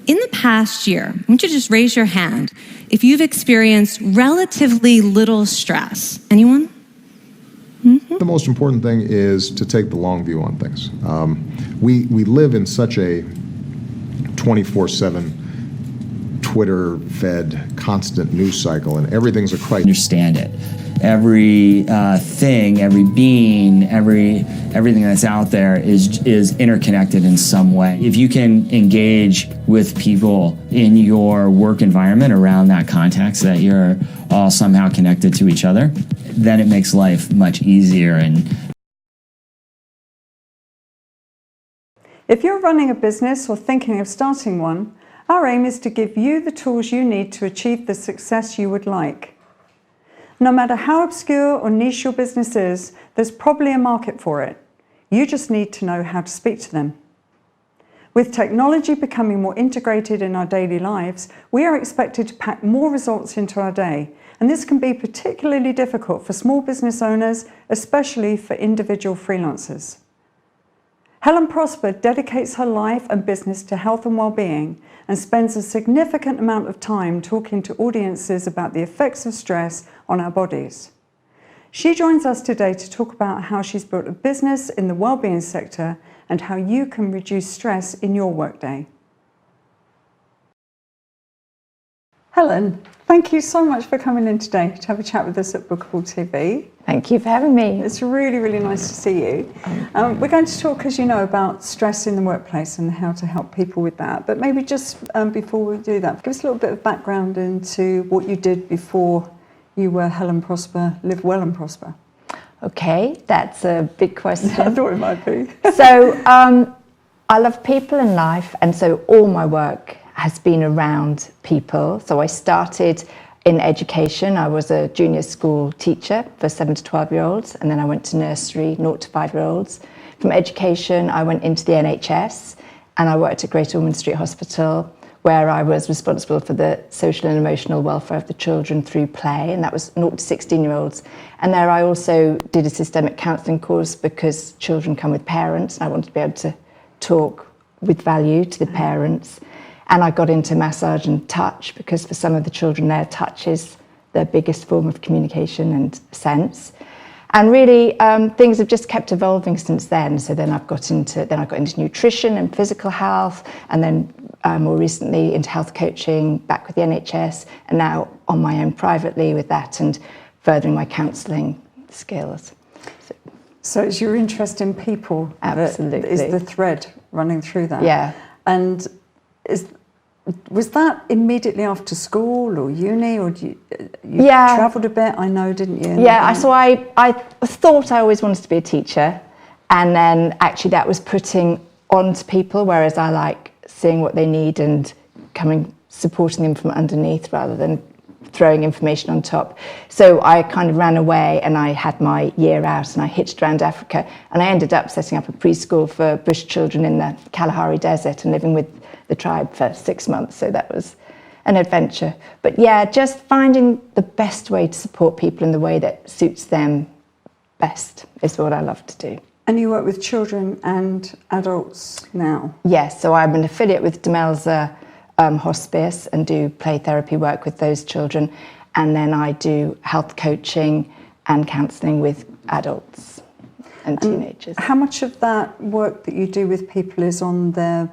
in the past year, I want you to just raise your hand if you've experienced relatively little stress. Anyone? The most important thing is to take the long view on things. We live in such a 24/7 Twitter-fed constant news cycle, and everything's a crisis. Understand it. Every thing, every being, everything that's out there is interconnected in some way. If you can engage with people in your work environment around that context, that you're all somehow connected to each other, then it makes life much easier. And if you're running a business or thinking of starting one, our aim is to give you the tools you need to achieve the success you would like. No matter how obscure or niche your business is, there's probably a market for it. You just need to know how to speak to them. With technology becoming more integrated in our daily lives, we are expected to pack more results into our day, and this can be particularly difficult for small business owners, especially for individual freelancers. Helen Prosper dedicates her life and business to health and well-being and spends a significant amount of time talking to audiences about the effects of stress on our bodies. She joins us today to talk about how she's built a business in the well-being sector and how you can reduce stress in your workday. Helen, thank you so much for coming in today to have a chat with us at Bookable TV. Thank you for having me. It's really, really nice to see you. We're going to talk, as you know, about stress in the workplace and how to help people with that. But maybe just before we do that, give us a little bit of background into what you did before you were Helen Prosper, Live Well and Prosper. Okay, that's a big question. I thought it might be. So I love people and life, and so all my work has been around people. So I started in education. I was a junior school teacher for 7 to 12-year-olds, and then I went to nursery, 0 to 5-year-olds. From education, I went into the NHS, and I worked at Great Ormond Street Hospital, where I was responsible for the social and emotional welfare of the children through play, and that was 0 to 16-year-olds. And there I also did a systemic counselling course because children come with parents, and I wanted to be able to talk with value to the parents. And I got into massage and touch because for some of the children there, touch is their biggest form of communication and sense. And really, things have just kept evolving since then. So then I got into nutrition and physical health, and then more recently into health coaching, back with the NHS, and now on my own privately with that and furthering my counselling skills. So it's your interest in people Absolutely. that is the thread running through that. Yeah. And was that immediately after school or uni, or you travelled a bit, I know, didn't you? Yeah, so I thought I always wanted to be a teacher, and then actually that was putting on to people, whereas I like seeing what they need and supporting them from underneath rather than throwing information on top. So I kind of ran away and I had my year out and I hitched around Africa, and I ended up setting up a preschool for bush children in the Kalahari Desert and living with the tribe for 6 months. So that was an adventure. But yeah, just finding the best way to support people in the way that suits them best is what I love to do. And you work with children and adults now? Yes, so I'm an affiliate with Demelza Hospice and do play therapy work with those children. And then I do health coaching and counselling with adults and teenagers. How much of that work that you do with people is on their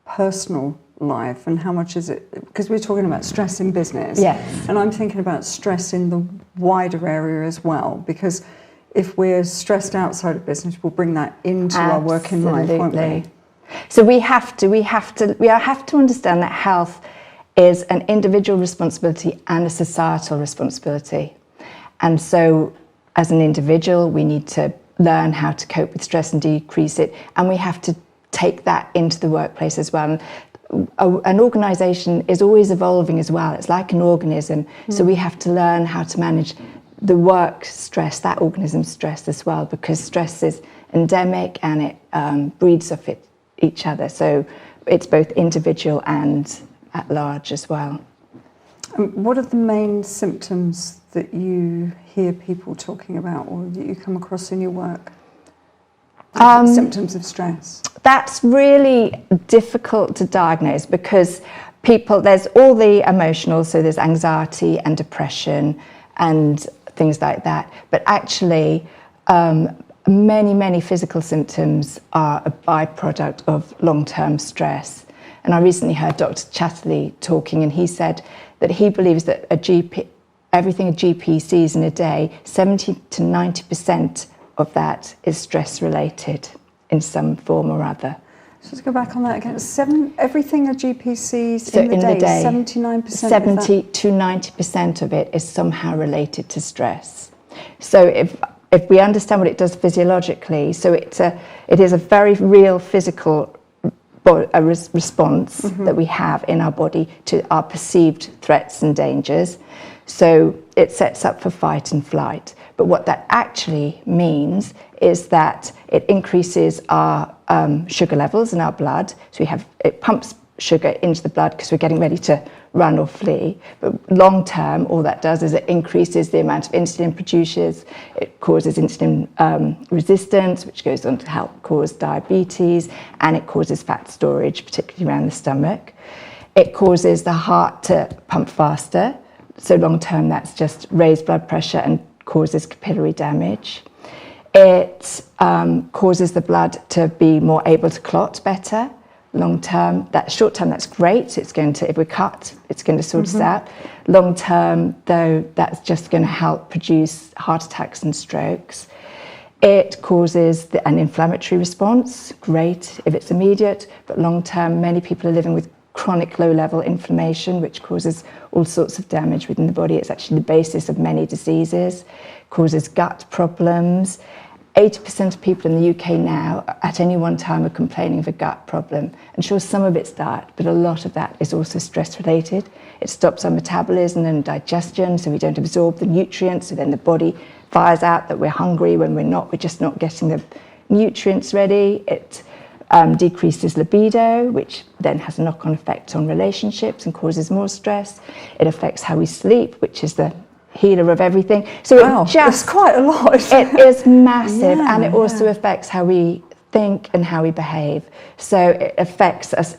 personal life, and how much is it, because we're talking about stress in business, yes, and I'm thinking about stress in the wider area as well, because if we're stressed outside of business, we'll bring that into our working life, won't we? So we have to understand that health is an individual responsibility and a societal responsibility. And so as an individual, we need to learn how to cope with stress and decrease it, and we have to take that into the workplace as well. An organisation is always evolving as well. It's like an organism. So we have to learn how to manage the work stress, that organism stress as well, because stress is endemic and it breeds off each other. So it's both individual and at large as well. What are the main symptoms that you hear people talking about or that you come across in your work? symptoms of stress? That's really difficult to diagnose because there's all the emotional, so there's anxiety and depression and things like that. But actually, many physical symptoms are a byproduct of long-term stress. And I recently heard Dr. Chatterley talking, and he said that he believes that everything a GP sees in a day, 70 to 90% of that is stress-related in some form or other. So let's go back on that again. Everything a GP sees in the day, 79%? 70 to 90% of it is somehow related to stress. So if we understand what it does physiologically, so it is a very real physical response that we have in our body to our perceived threats and dangers. So it sets up for fight and flight. But what that actually means is that it increases our sugar levels in our blood. So it pumps sugar into the blood because we're getting ready to run or flee. But long term, all that does is it increases the amount of insulin produces. It causes insulin resistance, which goes on to help cause diabetes, and it causes fat storage, particularly around the stomach. It causes the heart to pump faster. So long term, that's just raised blood pressure and causes capillary damage. It causes the blood to be more able to clot better. Long term, short term, that's great. It's going to, if we're cut, it's going to sort us out. Long term, though, that's just going to help produce heart attacks and strokes. It causes an inflammatory response. Great if it's immediate, but long term, many people are living with chronic low-level inflammation, which causes all sorts of damage within the body. It's actually the basis of many diseases. Causes gut problems. 80% of people in the UK now, at any one time, are complaining of a gut problem. And sure, some of it's diet, but a lot of that is also stress-related. It stops our metabolism and digestion, so we don't absorb the nutrients, so then the body fires out that we're hungry when we're just not getting the nutrients ready. It decreases libido, which then has a knock-on effect on relationships and causes more stress. It affects how we sleep, which is the healer of everything. So it's quite a lot. It is massive, and it also affects how we think and how we behave. So it affects us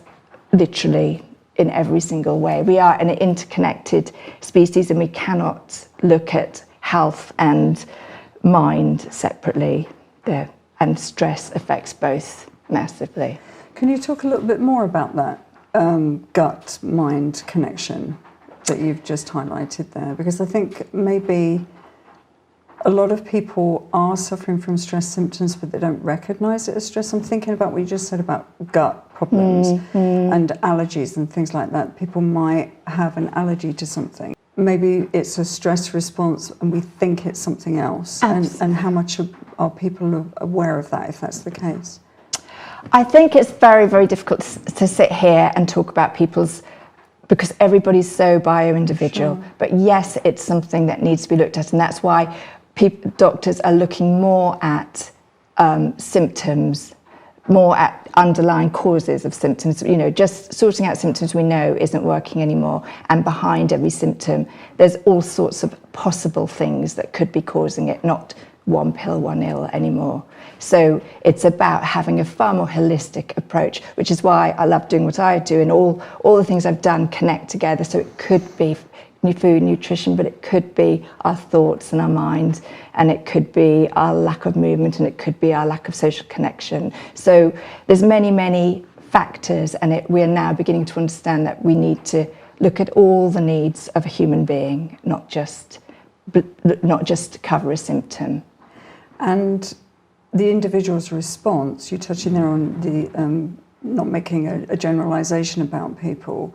literally in every single way. We are an interconnected species, and we cannot look at health and mind separately. And stress affects both massively. Can you talk a little bit more about that gut-mind connection that you've just highlighted there? Because I think maybe a lot of people are suffering from stress symptoms, but they don't recognise it as stress. I'm thinking about what you just said about gut problems and allergies and things like that. People might have an allergy to something. Maybe it's a stress response and we think it's something else. And how much are people aware of that, if that's the case? I think it's very, very difficult to sit here and talk about because everybody's so bio-individual. Sure. But yes, it's something that needs to be looked at, and that's why doctors are looking more at symptoms, more at underlying causes of symptoms. You know, just sorting out symptoms we know isn't working anymore, and behind every symptom, there's all sorts of possible things that could be causing it, not one pill, one ill anymore. So it's about having a far more holistic approach, which is why I love doing what I do, and all the things I've done connect together. So it could be food, nutrition, but it could be our thoughts and our minds, and it could be our lack of movement, and it could be our lack of social connection. So there's many factors, and we're now beginning to understand that we need to look at all the needs of a human being, not just cover a symptom. And the individual's response, you touched in there on the not making a generalisation about people.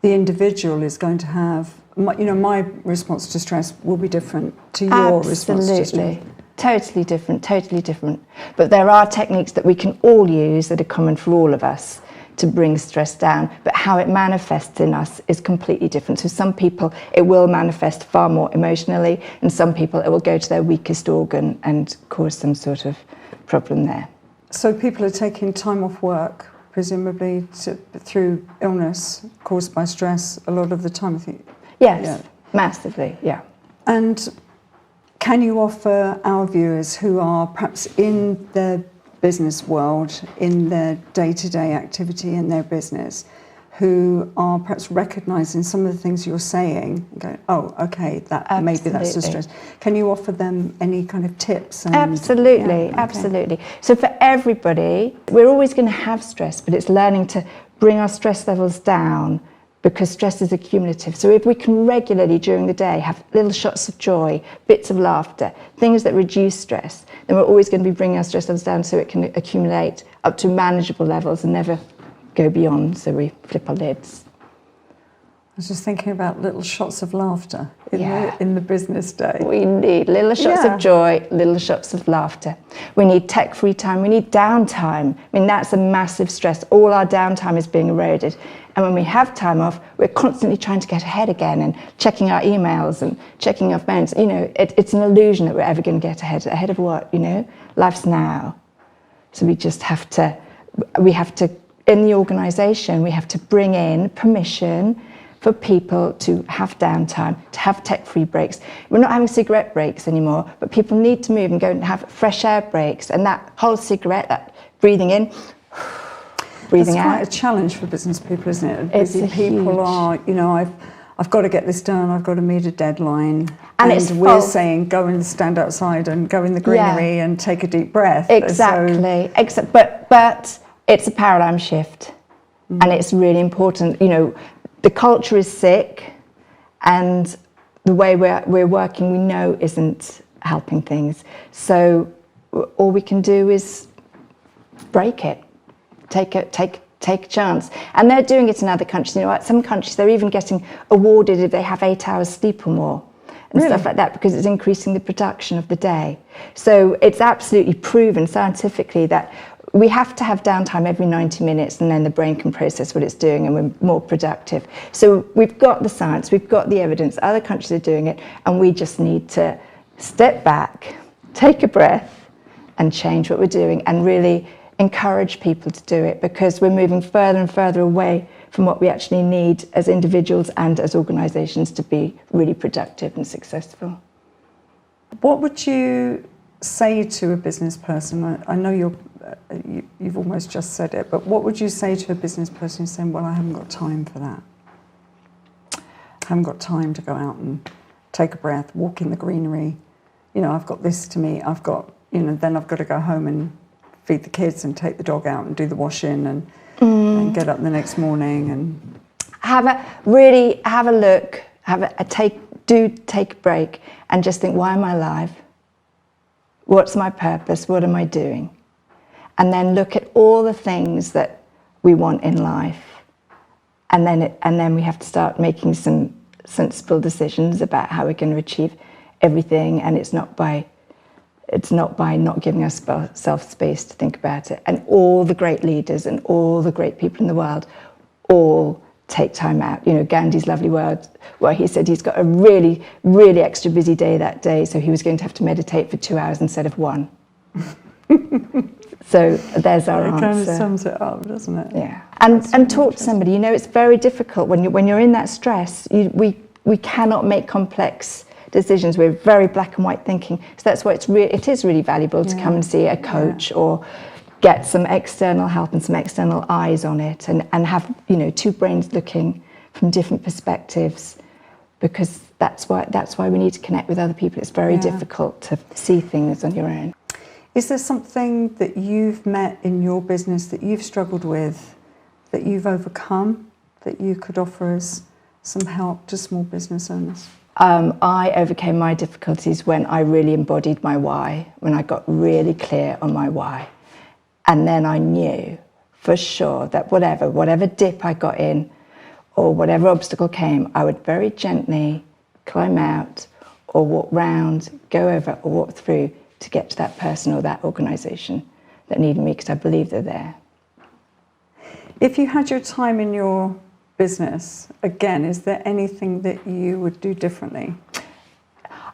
The individual is going to have, my response to stress will be different to your response to stress. Absolutely. Totally different. But there are techniques that we can all use that are common for all of us to bring stress down, but how it manifests in us is completely different. So some people, it will manifest far more emotionally, and some people, it will go to their weakest organ and cause some sort of problem there. So people are taking time off work, presumably through illness caused by stress a lot of the time, I think. Yes, massively, yeah. And can you offer our viewers who are perhaps in their business world in their day-to-day activity in their business who are perhaps recognising some of the things you're saying and going, oh, okay, that maybe that's the stress. Can you offer them any kind of tips? Absolutely. So for everybody, we're always going to have stress, but it's learning to bring our stress levels down, because stress is accumulative. So if we can regularly during the day have little shots of joy, bits of laughter, things that reduce stress, then we're always going to be bringing our stress levels down so it can accumulate up to manageable levels and never go beyond, so we flip our lids. I was just thinking about little shots of laughter in the business day. We need little shots of joy, little shots of laughter. We need tech-free time, we need downtime. I mean, that's a massive stress. All our downtime is being eroded. And when we have time off, we're constantly trying to get ahead again and checking our emails and checking our phones. You know, it's an illusion that we're ever going to get ahead. Ahead of what, you know? Life's now. So we just have to, in the organisation, we have to bring in permission for people to have downtime, to have tech-free breaks. We're not having cigarette breaks anymore, but people need to move and go and have fresh air breaks. And that whole cigarette, that breathing in, breathing out. It's quite a challenge for business people, isn't it? Busy people are, you know, I've got to get this done, I've got to meet a deadline. And we're saying go and stand outside and go in the greenery and take a deep breath. Exactly. But it's a paradigm shift. And it's really important, you know, the culture is sick, and the way we're working, we know isn't helping things. So all we can do is break it, take a chance. And they're doing it in other countries. You know, at some countries they're even getting awarded if they have 8 hours sleep or more, and stuff like that, because it's increasing the production of the day. So it's absolutely proven scientifically that we have to have downtime every 90 minutes, and then the brain can process what it's doing and we're more productive. So we've got the science, we've got the evidence, other countries are doing it, and we just need to step back, take a breath, and change what we're doing, and really encourage people to do it, because we're moving further and further away from what we actually need as individuals and as organisations to be really productive and successful. What would you say to a business person? I know you've almost just said it, but what would you say to a business person who's saying, well, I haven't got time for that? I haven't got time to go out and take a breath, walk in the greenery. You know, I've got this to meet, I've got, you know, then I've got to go home and feed the kids and take the dog out and do the washing and get up the next morning and have a look, take a break and just think, why am I alive? What's my purpose? What am I doing? And then look at all the things that we want in life. And then we have to start making some sensible decisions about how we're going to achieve everything. And it's not by not giving ourselves space to think about it. And all the great leaders and all the great people in the world all take time out. You know, Gandhi's lovely words where he said he's got a really, really extra busy day that day, so he was going to have to meditate for 2 hours instead of 1. So there's our answer. It kind of sums it up, doesn't it? Yeah. And talk to somebody. You know, it's very difficult when you're in that stress. We cannot make complex decisions. We're very black and white thinking. So that's why it is really valuable to come and see a coach or get some external help and some external eyes on it, and have, you know, 2 brains looking from different perspectives, because that's why we need to connect with other people. It's very difficult to see things on your own. Is there something that you've met in your business that you've struggled with, that you've overcome, that you could offer as some help to small business owners? I overcame my difficulties when I really embodied my why, when I got really clear on my why. And then I knew for sure that whatever dip I got in or whatever obstacle came, I would very gently climb out or walk round, go over or walk through to get to that person or that organisation that needed me, because I believe they're there. If you had your time in your business again, is there anything that you would do differently?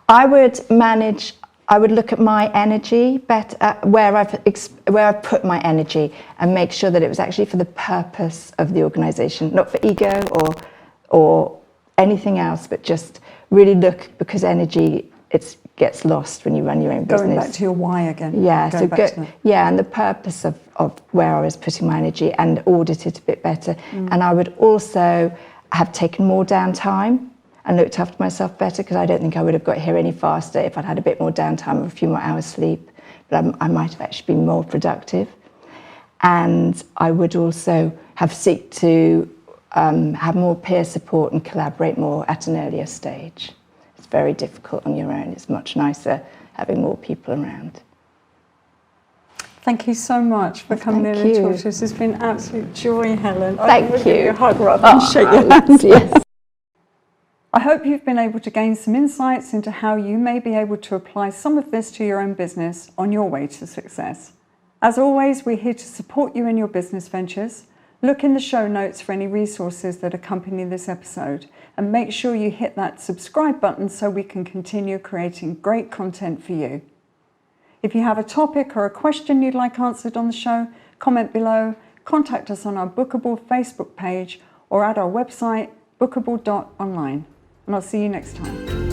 I would look at my energy better, where I've put my energy, and make sure that it was actually for the purpose of the organisation, not for ego or anything else, but just really look, because energy, gets lost when you run your own business. Going back to your why again. Yeah, Going back to that. yeah, and the purpose of where I was putting my energy, and audit it a bit better. And I would also have taken more downtime and looked after myself better, because I don't think I would have got here any faster if I'd had a bit more downtime or a few more hours sleep. But I might have actually been more productive. And I would also have seeked to have more peer support and collaborate more at an earlier stage. It's very difficult on your own. It's much nicer having more people around. Thank you so much for coming in Thank and you. talking to us. It's been an absolute joy, Helen. Thank I give you. you a hug rather than shake your hand. Yes. I hope you've been able to gain some insights into how you may be able to apply some of this to your own business on your way to success. As always, we're here to support you in your business ventures. Look in the show notes for any resources that accompany this episode, and make sure you hit that subscribe button so we can continue creating great content for you. If you have a topic or a question you'd like answered on the show, comment below, contact us on our Bookable Facebook page or at our website, bookable.online. And I'll see you next time.